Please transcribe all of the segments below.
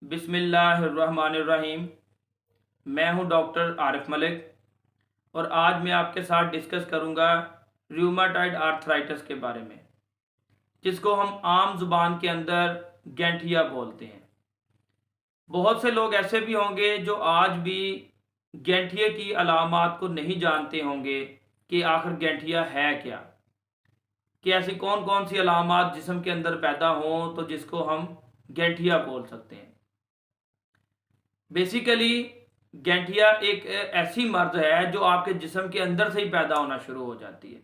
बिस्मिल्लाहिर्रहमानिर्रहीम। मैं हूं डॉक्टर आरिफ मलिक और आज मैं आपके साथ डिस्कस करूंगा रूमेटॉइड आर्थराइटिस के बारे में, जिसको हम आम जुबान के अंदर गैंठिया बोलते हैं। बहुत से लोग ऐसे भी होंगे जो आज भी गैंठिया की अलामात को नहीं जानते होंगे कि आखिर गैंठिया है क्या, कि ऐसी कौन कौन सी अलामात जिस्म के अंदर पैदा हों तो जिसको हम गैंठिया बोल सकते हैं। बेसिकली गैंठिया एक ऐसी मर्ज है जो आपके जिस्म के अंदर से ही पैदा होना शुरू हो जाती है,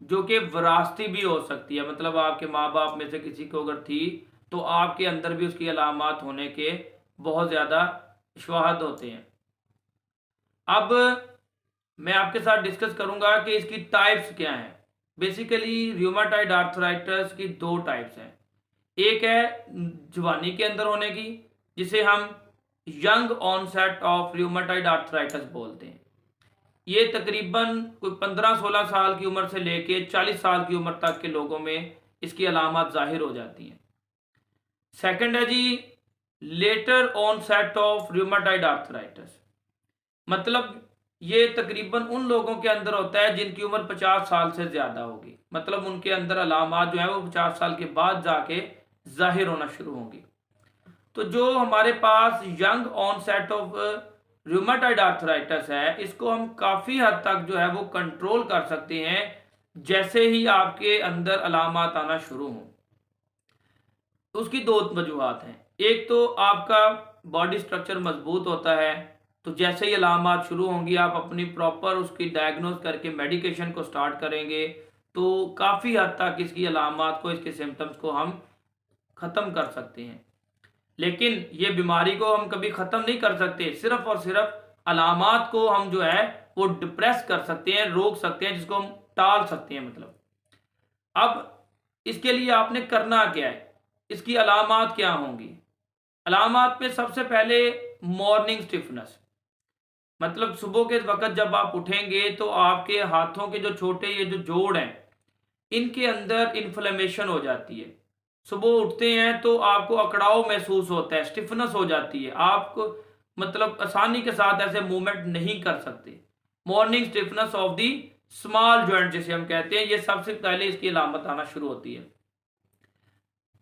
जो कि विरासती भी हो सकती है। मतलब आपके माँ बाप में से किसी को अगर थी तो आपके अंदर भी उसकी अलामात होने के बहुत ज़्यादा शवाहद होते हैं। अब मैं आपके साथ डिस्कस करूंगा कि इसकी टाइप्स क्या हैं। बेसिकली रूमेटॉइड आर्थराइटिस की दो टाइप्स हैं। एक है जवानी के अंदर होने की, जिसे हम young onset of rheumatoid arthritis बोलते हैं। ये तकरीबन कोई 15-16 साल की उम्र से लेके 40 साल की उम्र तक के लोगों में इसकी अलामत जाहिर हो जाती हैं। सेकंड है जी later onset of rheumatoid arthritis. मतलब ये तकरीबन उन लोगों के अंदर होता है जिनकी उम्र 50 साल से ज़्यादा होगी। मतलब उनके अंदर अलामत जो है वो 50 साल के बाद जाके जाहिर होना शुरू होंगी। तो जो हमारे पास young onset of rheumatoid arthritis है, इसको हम काफ़ी हद तक जो है वो कंट्रोल कर सकते हैं जैसे ही आपके अंदर अलामत आना शुरू हों। उसकी दो वजूहत हैं। एक तो आपका बॉडी स्ट्रक्चर मजबूत होता है, तो जैसे ही अलामत शुरू होंगी आप अपनी प्रॉपर उसकी डायग्नोज करके मेडिकेशन को स्टार्ट करेंगे तो काफ़ी हद तक इसकी अलामत को, इसके सिम्टम्स को हम ख़त्म कर सकते हैं। लेकिन ये बीमारी को हम कभी ख़त्म नहीं कर सकते, सिर्फ और सिर्फ अलामात को हम जो है वो डिप्रेस कर सकते हैं, रोक सकते हैं, जिसको हम टाल सकते हैं। मतलब अब इसके लिए आपने करना क्या है, इसकी अलामात क्या होंगी। अलामात में सबसे पहले मॉर्निंग स्टिफनेस, मतलब सुबह के वक्त जब आप उठेंगे तो आपके हाथों के जो छोटे ये जो जोड़ हैं इनके अंदर इन्फ्लेमेशन हो जाती है। सुबह उठते हैं तो आपको अकड़ाव महसूस होता है, स्टिफनेस हो जाती है, आपको मतलब आसानी के साथ ऐसे मूवमेंट नहीं कर सकते। Morning stiffness of the small joint जिसे हम कहते हैं, ये सबसे पहले इसकी अलामत आना शुरू होती है।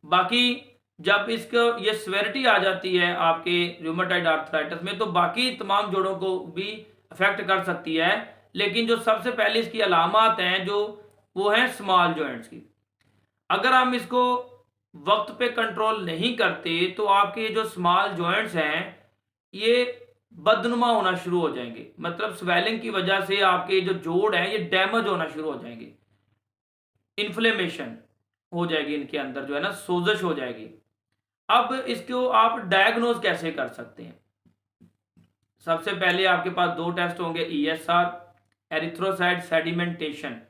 बाकी जब इसको ये स्वेरिटी आ जाती है आपके रूमेटॉइड आर्थराइटिस में तो बाकी तमाम जोड़ों को भी अफेक्ट कर सकती है। लेकिन जो सबसे पहले इसकी अलामत हैं जो वो हैं स्मॉल जॉइंट्स की। अगर हम इसको वक्त पे कंट्रोल नहीं करते तो आपके जो स्मॉल जॉइंट्स हैं ये बदनुमा होना शुरू हो जाएंगे। मतलब स्वेलिंग की वजह से आपके जो जोड़ हैं ये डैमेज होना शुरू हो जाएंगे, इन्फ्लेमेशन हो जाएगी इनके अंदर, जो है ना सोजश हो जाएगी। अब इसको आप डायग्नोज कैसे कर सकते हैं। सबसे पहले आपके पास दो टेस्ट होंगे, ESR erythrocyte sedimentation.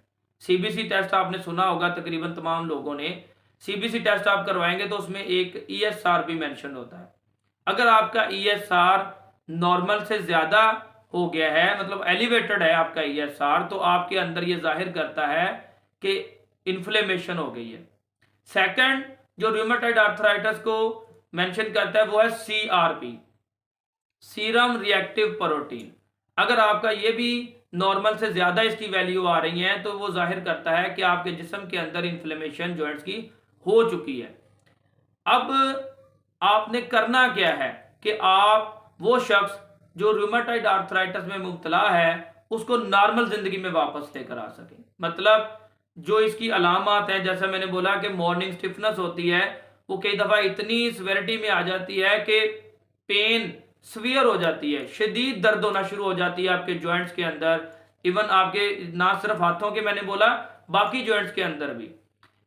CBC test आपने सुना होगा तकरीबन तमाम लोगों ने। CBC टेस्ट आप करवाएंगे तो उसमें एक ESR भी मेंशन होता है। अगर आपका ESR नॉर्मल से ज़्यादा हो गया है, मतलब एलिवेटेड है आपका ESR, तो आपके अंदर ये जाहिर करता है कि इन्फ्लेमेशन हो गई है। सेकंड जो रूमेटॉइड आर्थराइटिस को मेंशन करता है वो है CRP, सीरम रिएक्टिव प्रोटीन। अगर आपका ये भी नॉर्मल से ज़्यादा इसकी वैल्यू आ रही है तो वो जाहिर करता है कि आपके जिस्म के अंदर इन्फ्लेमेशन जॉइंट्स की हो चुकी है। अब आपने करना क्या है कि आप वो शख्स जो रूमेटॉइड आर्थराइटिस में मुब्तला है उसको नॉर्मल ज़िंदगी में वापस लेकर आ सकें। मतलब जो इसकी अलामत है, जैसा मैंने बोला कि मॉर्निंग स्टिफनेस होती है, वो कई दफ़ा इतनी सिवियरिटी में आ जाती है कि पेन सीवियर हो जाती है, शदीद दर्द होना शुरू हो जाती है आपके जॉइंट्स के अंदर। इवन आपके ना सिर्फ हाथों के मैंने बोला, बाकी जॉइंट्स के अंदर भी,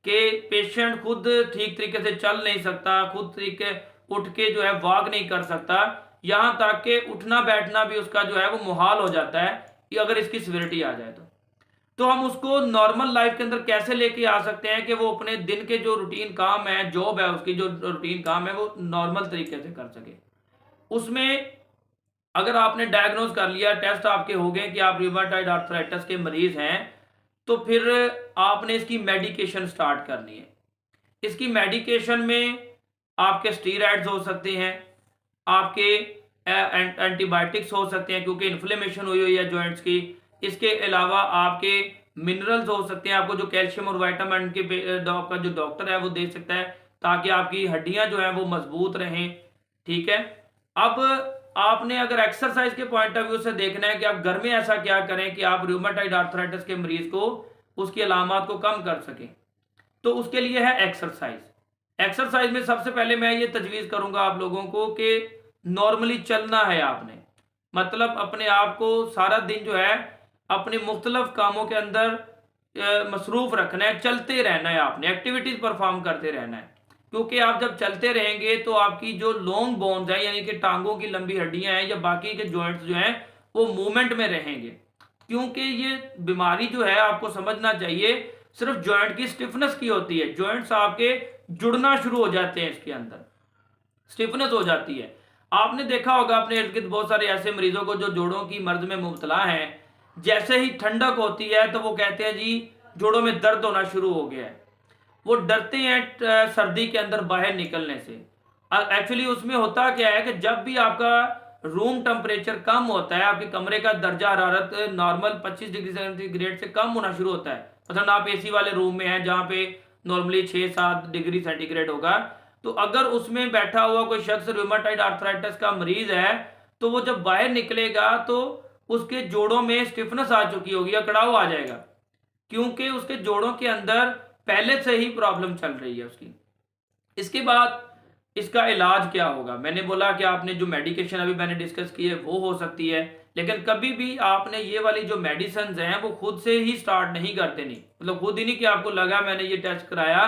कि पेशेंट खुद ठीक तरीके से चल नहीं सकता, खुद तरीके उठ के जो है वॉक नहीं कर सकता, यहाँ तक कि उठना बैठना भी उसका जो है वो मुहाल हो जाता है कि अगर इसकी सिवियरिटी आ जाए तो हम उसको नॉर्मल लाइफ के अंदर कैसे लेके आ सकते हैं कि वो अपने दिन के जो रूटीन काम है, जॉब है, उसकी जो रूटीन काम है वो नॉर्मल तरीके से कर सके। उसमें अगर आपने डायग्नोज कर लिया, टेस्ट आपके हो गए कि आप रूमेटॉइड आर्थराइटिस के मरीज हैं, तो फिर आपने इसकी मेडिकेशन स्टार्ट करनी है। इसकी मेडिकेशन में आपके स्टीरॉइड्स हो सकते हैं, आपके एंटीबायोटिक्स हो सकते हैं क्योंकि इन्फ्लेमेशन हुई हुई है जॉइंट्स की। इसके अलावा आपके मिनरल्स हो सकते हैं, आपको जो कैल्शियम और विटामिन के का जो डॉक्टर है वो दे सकता है ताकि आपकी हड्डियां जो हैं वो मजबूत रहें। ठीक है। अब आपने अगर एक्सरसाइज के पॉइंट ऑफ व्यू से देखना है कि आप घर में ऐसा क्या करें कि आप रूमेटाइड आर्थराइटिस के मरीज को उसकी अलामत को कम कर सकें, तो उसके लिए है एक्सरसाइज। एक्सरसाइज में सबसे पहले मैं ये तजवीज़ करूंगा आप लोगों को कि नॉर्मली चलना है आपने, मतलब अपने आप को सारा दिन जो है अपने मुख्तलिफ कामों के अंदर मसरूफ रखना है, चलते रहना है, आपने एक्टिविटीज परफॉर्म करते रहना है। क्योंकि आप जब चलते रहेंगे तो आपकी जो लॉन्ग बोन्स है यानी कि टांगों की लंबी हड्डियां हैं या बाकी के जॉइंट्स जो हैं वो मूवमेंट में रहेंगे। क्योंकि ये बीमारी जो है आपको समझना चाहिए सिर्फ जॉइंट की स्टिफनेस की होती है, जॉइंट्स आपके जुड़ना शुरू हो जाते हैं, इसके अंदर स्टिफनेस हो जाती है। आपने देखा होगा अपने इर्द गिर्द बहुत सारे ऐसे मरीजों को जो जोड़ों की मर्ज में मुब्तला हैं, जैसे ही ठंडक होती है तो वो कहते हैं जी जोड़ों में दर्द होना शुरू हो गया है। वो डरते हैं सर्दी के अंदर बाहर निकलने से। एक्चुअली उसमें होता क्या है कि जब भी आपका रूम टेम्परेचर कम होता है, आपके कमरे का दर्जा हरारत नॉर्मल 25 डिग्री सेंटीग्रेड से कम होना शुरू होता है, मतलब आप एसी वाले रूम में हैं जहाँ पे नॉर्मली 6-7 डिग्री सेंटीग्रेड होगा, तो अगर उसमें बैठा हुआ कोई शख्स रूमेटाइड आर्थराइटिस का मरीज है तो वो जब बाहर निकलेगा तो उसके जोड़ों में स्टिफनेस आ चुकी होगी, अकड़ाव आ जाएगा, क्योंकि उसके जोड़ों के अंदर पहले से ही प्रॉब्लम चल रही है उसकी। इसके बाद इसका इलाज क्या होगा? मैंने बोला कि आपने जो मेडिकेशन अभी मैंने डिस्कस की है वो हो सकती है, लेकिन कभी भी आपने ये वाली जो मेडिसिन हैं वो खुद से ही स्टार्ट नहीं कर देनी, मतलब खुद ही नहीं कि आपको लगा मैंने ये टेस्ट कराया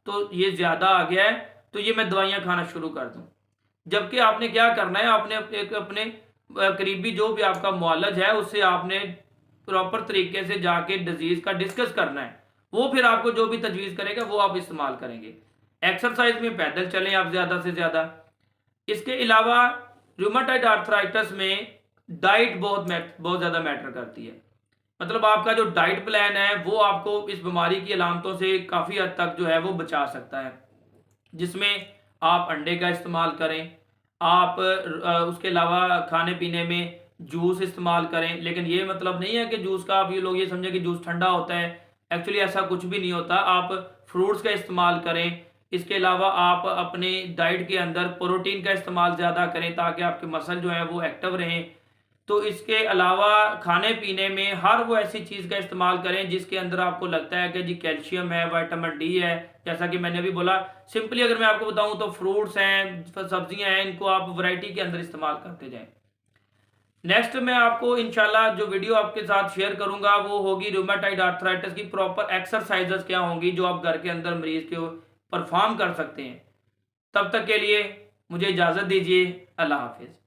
तो ये ज्यादा आ गया है तो ये मैं दवाइयां खाना शुरू कर दूं। जबकि आपने क्या करना है, आपने एक अपने करीबी जो भी आपका मुआलज है उससे आपने प्रॉपर तरीके से जाके डिजीज का डिस्कस करना है, वो फिर आपको जो भी तजवीज़ करेगा वो आप इस्तेमाल करेंगे। एक्सरसाइज में पैदल चलें आप ज़्यादा से ज़्यादा। इसके अलावा रूमेटाइड आर्थराइटिस में डाइट बहुत ज़्यादा मैटर करती है, मतलब आपका जो डाइट प्लान है वो आपको इस बीमारी की अलामतों से काफ़ी हद तक जो है वो बचा सकता है, जिसमें आप अंडे का इस्तेमाल करें, आप उसके अलावा खाने पीने में जूस इस्तेमाल करें। लेकिन ये मतलब नहीं है कि जूस का आप ये लोग ये समझें कि जूस ठंडा होता है, एक्चुअली ऐसा कुछ भी नहीं होता। आप फ्रूट्स का इस्तेमाल करें। इसके अलावा आप अपने डाइट के अंदर प्रोटीन का इस्तेमाल ज़्यादा करें ताकि आपके मसल जो हैं वो एक्टिव रहें। तो इसके अलावा खाने पीने में हर वो ऐसी चीज़ का इस्तेमाल करें जिसके अंदर आपको लगता है कि जी कैल्शियम है, विटामिन डी है, जैसा कि मैंने अभी बोला। सिंपली अगर मैं आपको बताऊं तो फ्रूट्स हैं, सब्जियां हैं, इनको आप वैरायटी के अंदर इस्तेमाल करते जाएं। नेक्स्ट मैं आपको इंशाल्लाह जो वीडियो आपके साथ शेयर करूंगा वो होगी रूमेटाइड आर्थराइटिस की प्रॉपर एक्सरसाइजेस क्या होंगी जो आप घर के अंदर मरीज के परफॉर्म कर सकते हैं। तब तक के लिए मुझे इजाज़त दीजिए। अल्लाह हाफिज़।